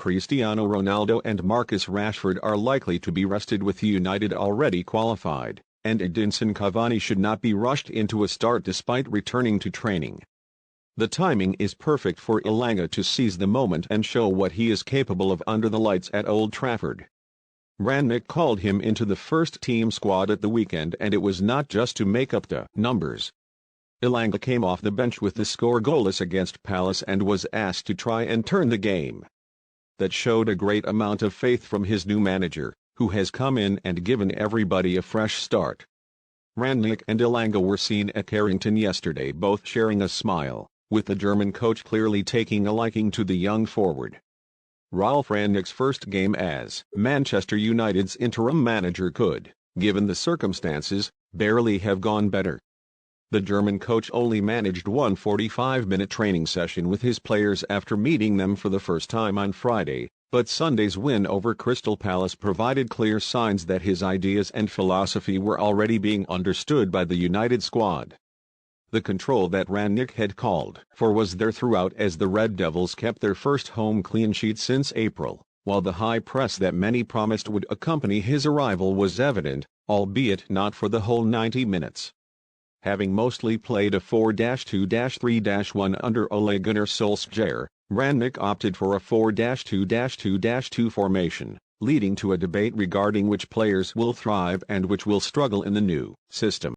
Cristiano Ronaldo and Marcus Rashford are likely to be rested with United already qualified, and Edinson Cavani should not be rushed into a start despite returning to training. The timing is perfect for Elanga to seize the moment and show what he is capable of under the lights at Old Trafford. Rangnick called him into the first-team squad at the weekend, and it was not just to make up the numbers. Elanga came off the bench with the score goalless against Palace and was asked to try and turn the game. That showed a great amount of faith from his new manager, who has come in and given everybody a fresh start. Rangnick and Elanga were seen at Carrington yesterday, both sharing a smile, with the German coach clearly taking a liking to the young forward. Ralf Rangnick's first game as Manchester United's interim manager could, given the circumstances, barely have gone better. The German coach only managed one 45-minute training session with his players after meeting them for the first time on Friday, but Sunday's win over Crystal Palace provided clear signs that his ideas and philosophy were already being understood by the United squad. The control that Rangnick had called for was there throughout as the Red Devils kept their first home clean sheet since April, while the high press that many promised would accompany his arrival was evident, albeit not for the whole 90 minutes. Having mostly played a 4-2-3-1 under Ole Gunnar Solskjaer, Rangnick opted for a 4-2-2-2 formation, leading to a debate regarding which players will thrive and which will struggle in the new system.